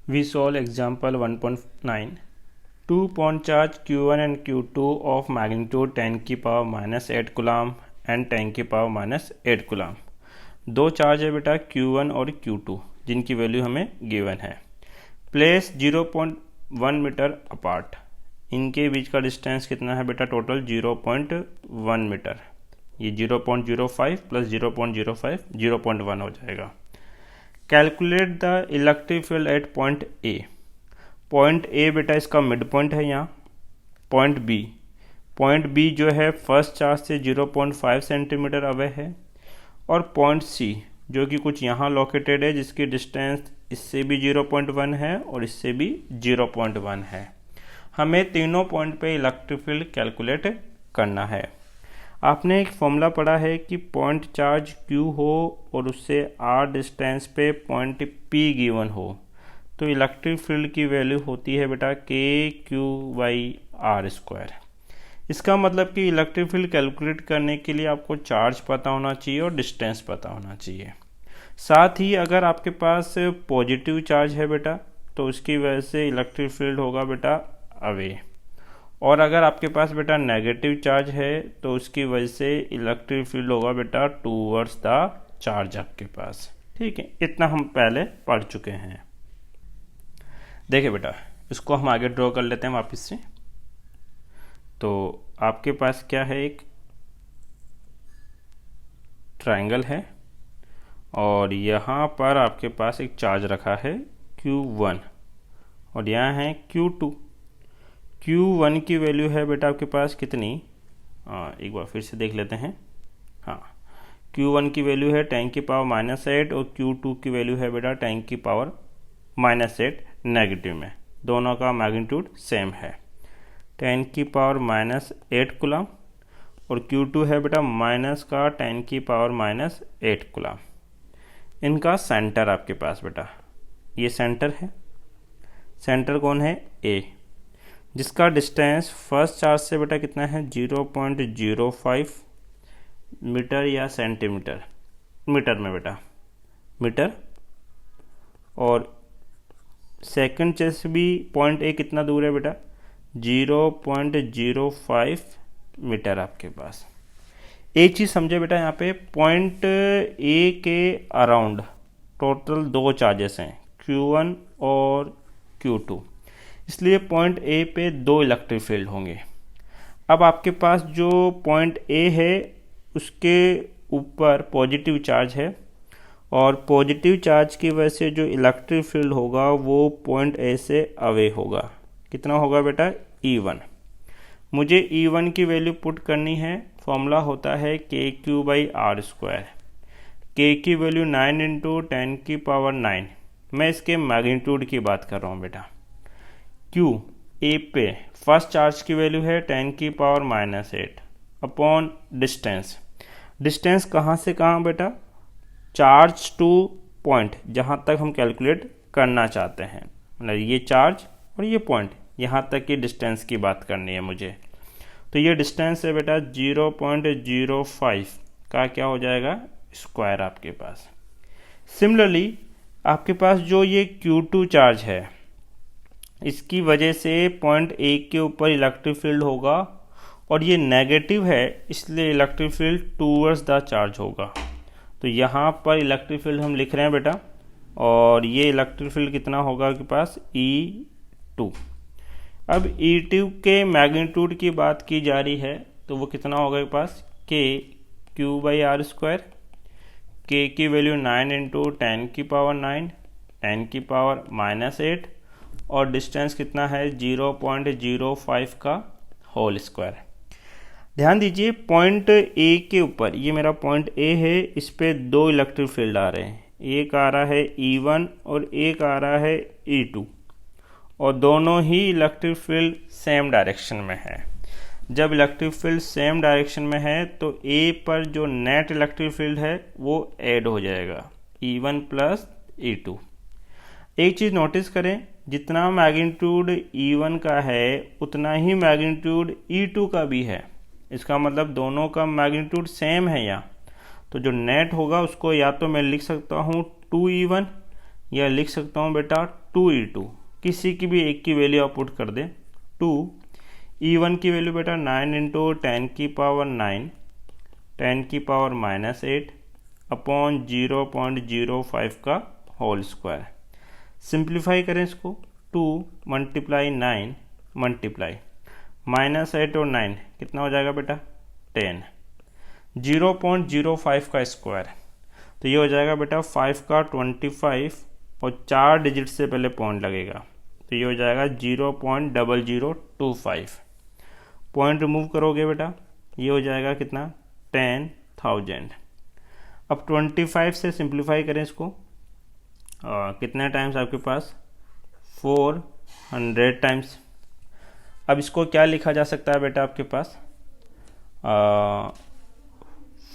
We solve example 1.9. Two point charge Q1 and Q2 of magnitude 10 की power minus 8 coulomb and 10 की power minus 8 coulomb. दो charge है बेटा Q1 और Q2 जिनकी वैल्यू हमें गिवन है। Place 0.1 meter apart. इनके बीच का डिस्टेंस कितना है बेटा? Total 0.1 meter. ये 0.05 प्लस 0.05 0.1 हो जाएगा। Calculate the electric field at point A. Point A बेटा इसका मिड पॉइंट है यहाँ। पॉइंट बी जो है फर्स्ट चार्ज से 0.5 सेंटीमीटर अवे है। और पॉइंट सी जो कि कुछ यहाँ लोकेटेड है जिसकी डिस्टेंस इससे भी 0.1 है और इससे भी 0.1 है। हमें तीनों पॉइंट पे इलेक्ट्रिक फील्ड कैलकुलेट करना है। आपने एक फॉर्मूला पढ़ा है कि पॉइंट चार्ज Q हो और उससे R डिस्टेंस पे पॉइंट P गिवन हो तो इलेक्ट्रिक फील्ड की वैल्यू होती है बेटा KQ/R²। इसका मतलब कि इलेक्ट्रिक फील्ड कैलकुलेट करने के लिए आपको चार्ज पता होना चाहिए और डिस्टेंस पता होना चाहिए। साथ ही अगर आपके पास पॉजिटिव चार्ज है बेटा तो उसकी वजह से इलेक्ट्रिक फील्ड होगा बेटा अवे, और अगर आपके पास बेटा नेगेटिव चार्ज है तो उसकी वजह से इलेक्ट्रिक फील्ड होगा बेटा टूवर्ड्स द चार्ज आपके पास। ठीक है, इतना हम पहले पढ़ चुके हैं। देखिए बेटा इसको हम आगे ड्रॉ कर लेते हैं वापस से। तो आपके पास क्या है, एक ट्रायंगल है और यहाँ पर आपके पास एक चार्ज रखा है Q1 और यहाँ है Q2। Q1 की वैल्यू है बेटा आपके पास कितनी? एक बार फिर से देख लेते हैं। हाँ, Q1 की वैल्यू है 10 की पावर -8 और Q2 की वैल्यू है बेटा 10 की पावर -8 नेगेटिव में। दोनों का मैग्नीट्यूड सेम है, 10 की पावर -8 कूलम, और Q2 है बेटा माइनस का 10 की पावर -8 कूलम। इनका सेंटर आपके पास बेटा ये सेंटर है। सेंटर कौन है? A, जिसका डिस्टेंस फर्स्ट चार्ज से बेटा कितना है? 0.05 मीटर या सेंटीमीटर, मीटर में बेटा मीटर। और सेकंड चार्ज से भी पॉइंट ए कितना दूर है बेटा? 0.05 मीटर आपके पास। एक चीज़ समझे बेटा, यहाँ पे पॉइंट ए के अराउंड टोटल दो चार्जेस हैं Q1 और Q2, इसलिए पॉइंट ए पे दो इलेक्ट्रिक फील्ड होंगे। अब आपके पास जो पॉइंट ए है उसके ऊपर पॉजिटिव चार्ज है और पॉजिटिव चार्ज की वजह से जो इलेक्ट्रिक फील्ड होगा वो पॉइंट ए से अवे होगा। कितना होगा बेटा? E1। मुझे E1 की वैल्यू पुट करनी है। फॉर्मूला होता है KQ/R²। K की वैल्यू 9 × 10 की पावर 9। मैं इसके मैग्नीट्यूड की बात कर रहा हूँ बेटा। Q ए पे फर्स्ट चार्ज की वैल्यू है 10 की पावर -8 अपॉन डिस्टेंस। डिस्टेंस कहाँ से कहाँ बेटा? चार्ज टू पॉइंट, जहाँ तक हम कैलकुलेट करना चाहते हैं, मतलब ये चार्ज और ये पॉइंट, यहाँ तक की डिस्टेंस की बात करनी है मुझे। तो ये डिस्टेंस है बेटा 0.05 का क्या हो जाएगा? स्क्वायर आपके पास। सिमिलरली आपके पास जो ये Q2 चार्ज है इसकी वजह से पॉइंट ए के ऊपर इलेक्ट्रिक फील्ड होगा और ये नेगेटिव है इसलिए electric field towards the charge होगा। तो यहाँ पर इलेक्ट्रिक फील्ड हम लिख रहे हैं बेटा, और ये इलेक्ट्रिक फील्ड कितना होगा आपके पास? E2। अब E2 के मैग्नीट्यूड की बात की जा रही है तो वो कितना होगा आपके पास? KQ/R²। K की वैल्यू 9 × 10 की पावर 9, 10 की पावर -8, और डिस्टेंस कितना है? 0.05 का होल स्क्वायर। ध्यान दीजिए पॉइंट ए के ऊपर, ये मेरा पॉइंट ए है, इस पे दो इलेक्ट्रिक फील्ड आ रहे हैं। एक आ रहा है E1 और एक आ रहा है E2, और दोनों ही इलेक्ट्रिक फील्ड सेम डायरेक्शन में है। जब इलेक्ट्रिक फील्ड सेम डायरेक्शन में है तो ए पर जो नेट इलेक्ट्रिक फील्ड है वो ऐड हो जाएगा, E1 + E2। एक चीज़ नोटिस करें, जितना मैग्नीट्यूड E1 का है उतना ही मैग्नीट्यूड E2 का भी है। इसका मतलब दोनों का मैग्नीट्यूड सेम है यहाँ। तो जो नेट होगा उसको या तो मैं लिख सकता हूँ 2E1 या लिख सकता हूँ बेटा 2E2, किसी की भी एक की वैल्यू आप पुट कर दें। 2 E1 की वैल्यू बेटा 9 इंटू 10 की पावर 9 10 की पावर -8 अपॉन 0.05 का होल स्क्वायर। सिंप्लीफाई करें इसको, 2 मल्टीप्लाई 9 मल्टीप्लाई -8 और 9 कितना हो जाएगा बेटा 10, 0.05 का स्क्वायर, तो ये हो जाएगा बेटा 5 का 25 और 4 डिजिट से पहले पॉइंट लगेगा, तो ये हो जाएगा 0.0025। पॉइंट रिमूव करोगे बेटा ये हो जाएगा कितना 10,000। अब 25 से सिंप्लीफाई करें इसको, कितने टाइम्स आपके पास 400 टाइम्स। अब इसको क्या लिखा जा सकता है बेटा आपके पास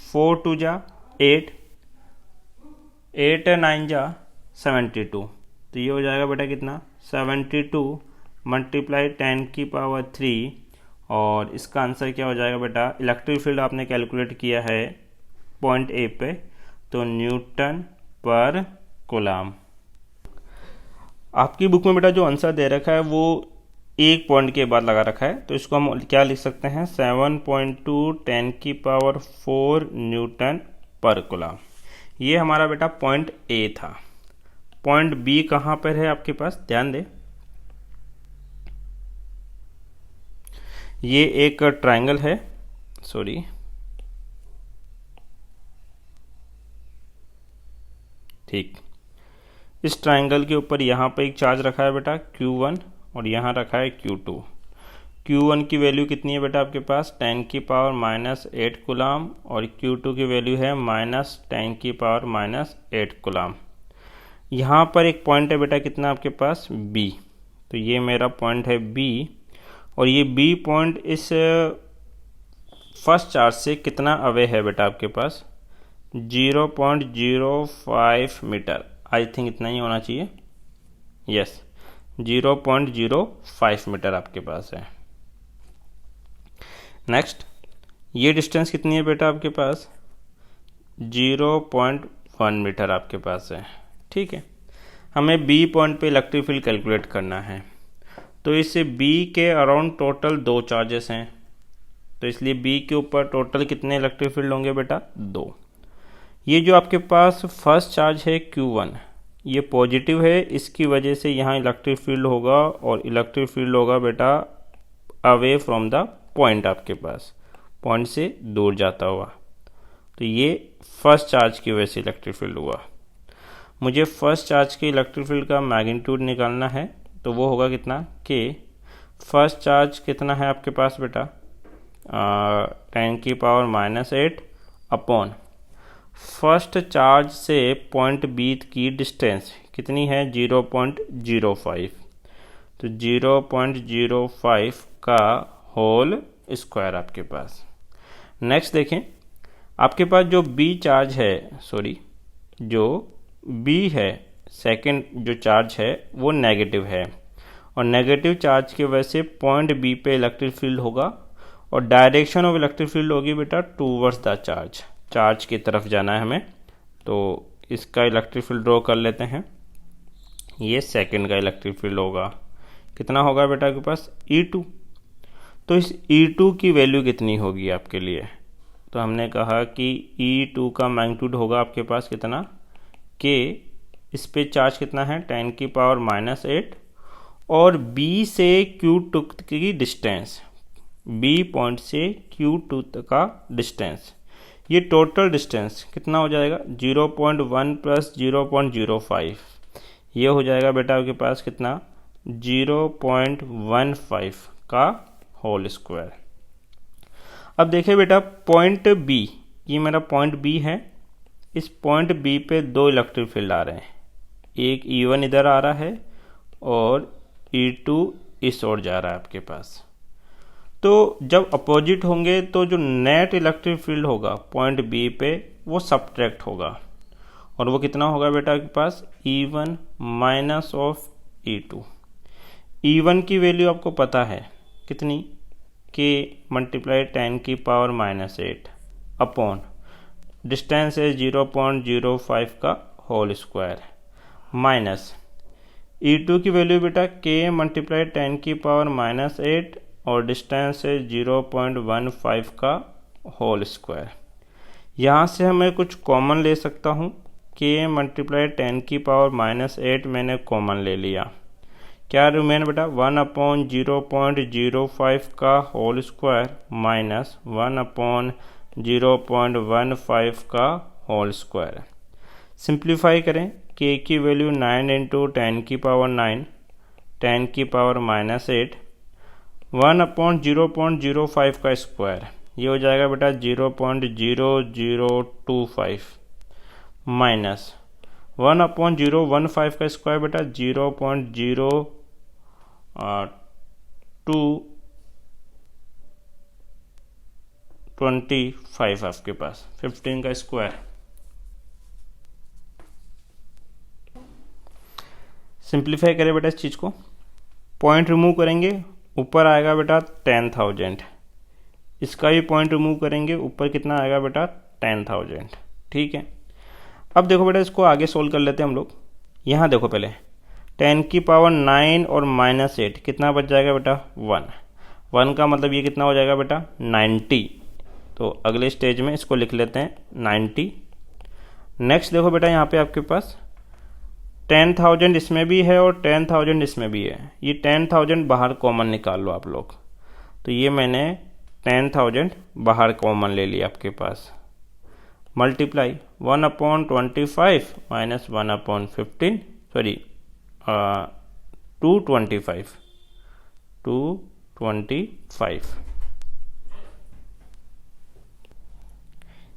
4 2 जा 8 8 9 जा 72, तो ये हो जाएगा बेटा कितना 72 मल्टीप्लाई 10 की पावर 3, और इसका आंसर क्या हो जाएगा बेटा, इलेक्ट्रिक फील्ड आपने कैलकुलेट किया है पॉइंट ए पे, तो न्यूटन पर कूलम। आपकी बुक में बेटा जो आंसर दे रखा है वो एक पॉइंट के बाद लगा रखा है, तो इसको हम क्या लिख सकते हैं 7.2 10 की पावर 4 न्यूटन पर कूलम। ये हमारा बेटा पॉइंट ए था। पॉइंट बी कहाँ पर है आपके पास, ध्यान दें, ये एक ट्रायंगल है, सॉरी ठीक, इस ट्रायंगल के ऊपर यहाँ पे एक चार्ज रखा है बेटा Q1 और यहाँ रखा है Q2। Q1 की वैल्यू कितनी है बेटा आपके पास 10 की पावर -8 कूलम, और Q2 की वैल्यू है -10 की पावर -8 कूलम। यहाँ पर एक पॉइंट है बेटा कितना आपके पास B, तो ये मेरा पॉइंट है B, और ये B पॉइंट इस फर्स्ट चार्ज से कितना अवे है बेटा आपके पास 0.05 मीटर, आई थिंक इतना ही होना चाहिए, यस 0.05 मीटर आपके पास है। नेक्स्ट ये डिस्टेंस कितनी है बेटा आपके पास 0.1 मीटर आपके पास है, ठीक है। हमें B पॉइंट पे इलेक्ट्रिक फील्ड कैलकुलेट करना है, तो इस B के अराउंड टोटल 2 चार्जेस हैं, तो इसलिए B के ऊपर टोटल कितने इलेक्ट्रिक फील्ड होंगे बेटा 2। ये जो आपके पास फर्स्ट चार्ज है Q1 ये पॉजिटिव है, इसकी वजह से यहाँ इलेक्ट्रिक फील्ड होगा, और इलेक्ट्रिक फील्ड होगा बेटा अवे फ्रॉम द पॉइंट, आपके पास पॉइंट से दूर जाता हुआ, तो ये फर्स्ट चार्ज की वजह से इलेक्ट्रिक फील्ड हुआ। मुझे फर्स्ट चार्ज के इलेक्ट्रिक फील्ड का मैग्नीट्यूड निकालना है, तो वो होगा कितना कि फर्स्ट चार्ज कितना है आपके पास बेटा 10 की पावर -8 अपॉन फर्स्ट चार्ज से पॉइंट बी की डिस्टेंस कितनी है 0.05, तो 0.05 का होल स्क्वायर आपके पास। नेक्स्ट देखें, आपके पास जो बी चार्ज है, सॉरी जो बी है सेकंड जो चार्ज है वो नेगेटिव है, और नेगेटिव चार्ज की वजह से पॉइंट बी पे इलेक्ट्रिक फील्ड होगा, और डायरेक्शन ऑफ इलेक्ट्रिक फील्ड होगी बेटा टूवर्ड्स द चार्ज, चार्ज की तरफ जाना है हमें, तो इसका इलेक्ट्रिक फील्ड ड्रॉ कर लेते हैं। ये सेकंड का इलेक्ट्रिक फील्ड होगा, कितना होगा बेटा आपके पास E2, तो इस E2 की वैल्यू कितनी होगी आपके लिए, तो हमने कहा कि E2 का मैग्नीट्यूड होगा आपके पास कितना कि इस पे चार्ज कितना है 10 की पावर -8, और B से Q2 की डिस्टेंस, B पॉइंट से Q2 का डिस्टेंस, ये टोटल डिस्टेंस कितना हो जाएगा 0.1 + 0.05, ये हो जाएगा बेटा आपके पास कितना 0.15 का होल स्क्वायर। अब देखिए बेटा पॉइंट B, ये मेरा पॉइंट B है, इस पॉइंट B पे 2 इलेक्ट्रिक फील्ड आ रहे हैं, एक E1 इधर आ रहा है और E2 इस ओर जा रहा है आपके पास। तो जब अपोजिट होंगे तो जो नेट इलेक्ट्रिक फील्ड होगा पॉइंट B पे वो सब्ट्रैक्ट होगा, और वो कितना होगा बेटा आपके पास E1 minus of E2। E1 की वैल्यू आपको पता है कितनी कि मल्टीप्लाई 10 की पावर -8 अपॉन डिस्टेंस है 0.05 का होल स्क्वायर, माइनस E2 की वैल्यू बेटा k मल्टीप्लाई 10 की पावर -8 और डिस्टेंस है 0.15 का होल स्क्वायर। यहाँ से हमें कुछ कॉमन ले सकता हूँ, k मल्टीप्लाई 10 की पावर -8 मैंने कॉमन ले लिया। क्या रिमेन बेटा 1/0.05 का होल स्क्वायर माइनस 1/0.15 का होल स्क्वायर। सिंप्लीफाई करें, k की वैल्यू 9 इंटू 10 की पावर 9, 10 की पावर -8, 1/0.05 का स्क्वायर, ये हो जाएगा बेटा 0.0025 माइनस 1/015 का स्क्वायर बेटा 0.0225 आपके पास 15 का स्क्वायर। सिंप्लीफाई करें बेटा इस चीज़ को, पॉइंट रिमूव करेंगे, ऊपर आएगा बेटा 10,000, इसका भी पॉइंट रिमूव करेंगे, ऊपर कितना आएगा बेटा 10,000। ठीक है, अब देखो बेटा इसको आगे सोल्व कर लेते हैं हम लोग। यहाँ देखो पहले 10 की पावर 9 और -8 कितना बच जाएगा बेटा 1 का मतलब ये कितना हो जाएगा बेटा 90। तो अगले स्टेज में इसको लिख लेते हैं 90। नेक्स्ट देखो बेटा यहाँ पे आपके पास 10,000 इसमें भी है और 10,000 इसमें भी है, ये 10,000 बाहर कॉमन निकाल लो आप लोग। तो ये मैंने 10,000 बाहर कॉमन ले लिया आपके पास, मल्टीप्लाई 1/25 माइनस 1/15, सॉरी 225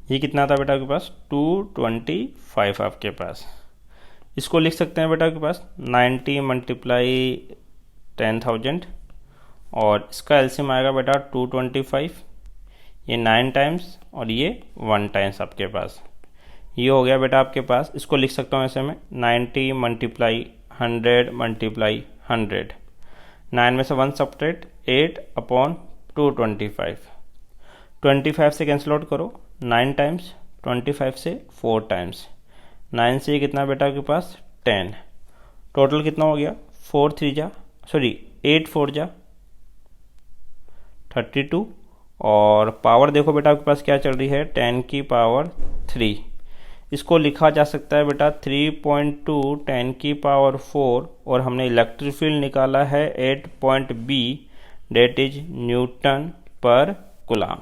ये कितना था बेटा आपके पास 225 आपके पास। इसको लिख सकते हैं बेटा आपके पास 90 मल्टीप्लाई 10,000 और इसका एलसीएम आएगा बेटा 225, ये 9 टाइम्स और ये 1 टाइम्स आपके पास, ये हो गया बेटा आपके पास। इसको लिख सकता हूँ ऐसे में 90 मल्टीप्लाई 100 मल्टीप्लाई 100, 9 में से 1 सब्ट्रैक्ट 8/225, 25 से कैंसिल आउट करो, 9 टाइम्स, 25 से 4 टाइम्स, 9 से कितना बेटा आपके पास 10, टोटल कितना हो गया 8 4 जा 32 और पावर देखो बेटा आपके पास क्या चल रही है 10 की पावर 3। इसको लिखा जा सकता है बेटा 3.2 10 की पावर 4 और हमने इलेक्ट्रिक फील्ड निकाला है 8.B डेट इज न्यूटन पर कूलम।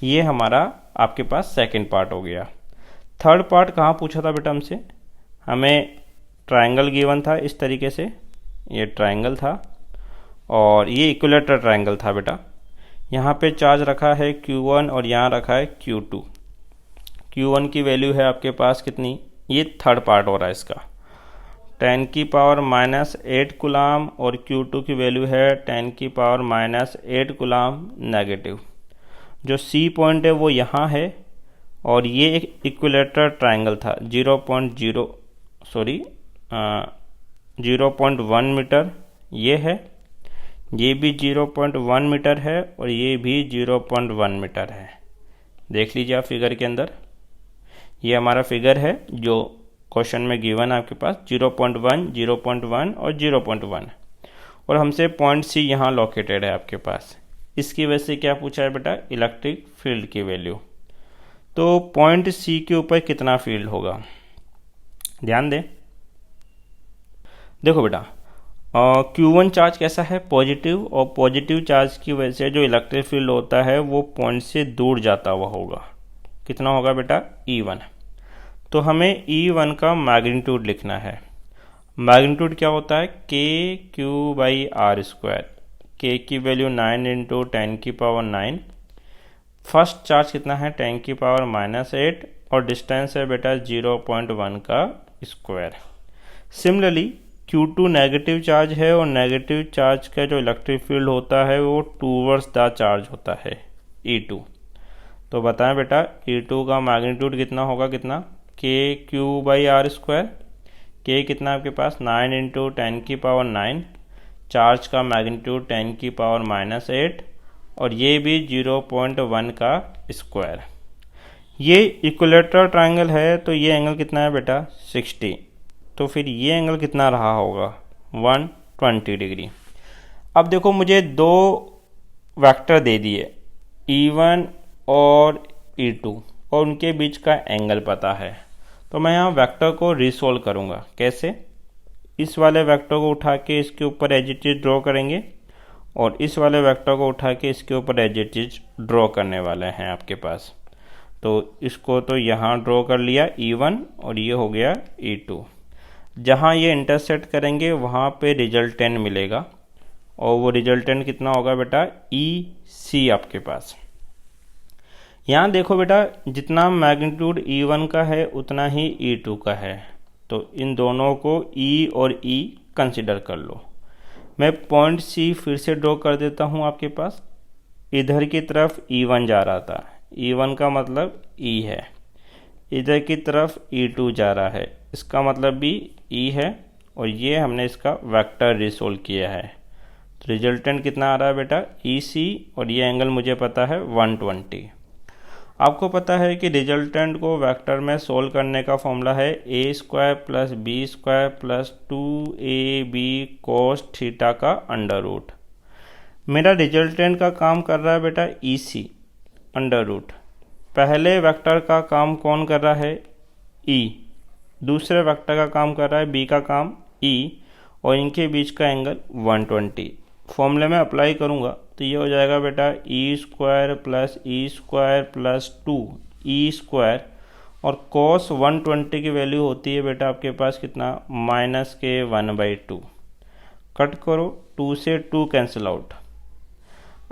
ये हमारा आपके पास सेकंड पार्ट हो गया। थर्ड पार्ट कहाँ पूछा था बेटा हमसे, हमें ट्रायंगल गिवन था इस तरीके से, ये ट्रायंगल था और ये इक्विलेटरल ट्रायंगल था बेटा। यहाँ पे चार्ज रखा है Q1 और यहाँ रखा है Q2। Q1 की वैल्यू है आपके पास कितनी, ये थर्ड पार्ट हो रहा है इसका 10 की पावर -8 कूलम और Q2 की वैल्यू है 10 की पावर -8 कूलम नेगेटिव। जो C पॉइंट है वो यहाँ है और ये एक इक्विलेटरल ट्रायंगल था 0.1 मीटर ये है, ये भी 0.1 मीटर है और ये भी 0.1 मीटर है। देख लीजिए आप फिगर के अंदर, ये हमारा फिगर है जो क्वेश्चन में गिवन है आपके पास 0.1, 0.1 और 0.1 और हमसे पॉइंट C यहाँ लोकेटेड है आपके पास। इसकी वजह से क्या पूछा है बेटा इलेक्ट्रिक फील्ड की वैल्यू। तो पॉइंट C के ऊपर कितना फील्ड होगा, ध्यान दें। देखो बेटा Q1 चार्ज कैसा है पॉजिटिव, और पॉजिटिव चार्ज की वजह से जो इलेक्ट्रिक फील्ड होता है वो पॉइंट से दूर जाता हुआ होगा। कितना होगा बेटा E1। तो हमें E1 का मैग्नीट्यूड लिखना है। मैग्नीट्यूड क्या होता है KQ/R²। K की वैल्यू 9 इंटू 10 की पावर 9, फर्स्ट चार्ज कितना है 10 की पावर -8 और डिस्टेंस है बेटा 0.1 का square. Similarly Q2 negative charge है और नेगेटिव चार्ज का जो इलेक्ट्रिक फील्ड होता है वो टूवर्ड्स द चार्ज होता है E2। तो बताएं बेटा E2 का मैग्नीट्यूड कितना होगा, कितना KQ/R²। K कितना आपके पास 9 इंटू 10 की पावर 9, चार्ज का मैग्नीट्यूड 10 की पावर -8 और ये भी 0.1 का स्क्वायर। ये इक्विलेटरल ट्रायंगल है तो ये एंगल कितना है बेटा 60। तो फिर ये एंगल कितना रहा होगा, 120 डिग्री। अब देखो मुझे दो वेक्टर दे दिए E1 और E2 और उनके बीच का एंगल पता है, तो मैं यहाँ वेक्टर को रिसोल्व करूँगा। कैसे? इस वाले वेक्टर को उठा के इसके ऊपर एज इट इज ड्रॉ करेंगे और इस वाले वेक्टर को उठा के इसके ऊपर एज इट इज ड्रॉ करने वाले हैं आपके पास। तो इसको तो यहाँ ड्रॉ कर लिया E1 और ये हो गया E2। जहाँ ये इंटरसेक्ट करेंगे वहाँ पे रिजल्टेंट मिलेगा और वो रिजल्टेंट कितना होगा बेटा, EC आपके पास। यहाँ देखो बेटा, जितना मैग्नीट्यूड E1 का है उतना ही E2 का है, तो इन दोनों को E और E कंसिडर कर लो। मैं पॉइंट C फिर से ड्रॉ कर देता हूँ आपके पास। इधर की तरफ E1 जा रहा था, E1 का मतलब E है। इधर की तरफ E2 जा रहा है, इसका मतलब भी E है और ये हमने इसका वेक्टर रिसोल्व किया है। तो रिजल्टेंट कितना आ रहा है बेटा, EC, और ये एंगल मुझे पता है 120। आपको पता है कि रिजल्टेंट को वेक्टर में सोल्व करने का फॉर्मूला है a² + b² + 2ab cos theta का अंडर रूट। मेरा रिजल्टेंट का काम कर रहा है बेटा EC अंडर रूट। पहले वेक्टर का काम कौन कर रहा है, E। दूसरे वेक्टर का काम कर रहा है B का काम E, और इनके बीच का एंगल 120। फॉर्मूले में अप्लाई करूँगा तो ये हो जाएगा बेटा E² + E² + 2E², और cos 120 की वैल्यू होती है बेटा आपके पास कितना, -1/2। कट करो, 2 से 2 कैंसिल आउट।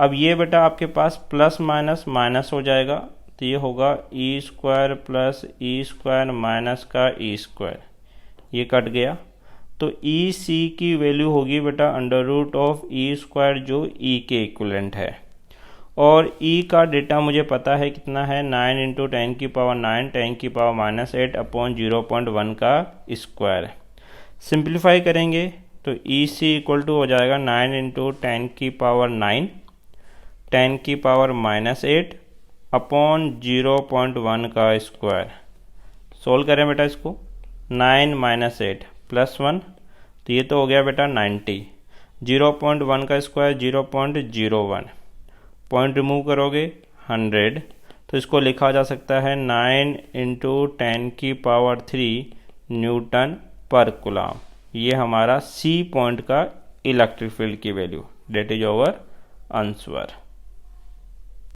अब ये बेटा आपके पास प्लस माइनस माइनस हो जाएगा, तो ये होगा E² + E² - का E², ये कट गया। तो EC की वैल्यू होगी बेटा √ऑफ E², जो E के इक्विवेलेंट है। और E का डेटा मुझे पता है कितना है, 9 × 10⁹ 10⁻⁸ अपॉन 0.1 का स्क्वायर। सिंप्लीफाई करेंगे तो EC इक्वल टू हो जाएगा 9 × 10⁹ 10⁻⁸ अपॉन 0.1 का स्क्वायर। सोल्व करें बेटा इसको, 9 - 8 + 1, तो ये तो हो गया बेटा 90। 0.1 का स्क्वायर 0.01, पॉइंट रिमूव करोगे 100, तो इसको लिखा जा सकता है 9 × 10⁻³ न्यूटन पर कूलम। ये हमारा C पॉइंट का इलेक्ट्रिक फील्ड की value, that is our answer.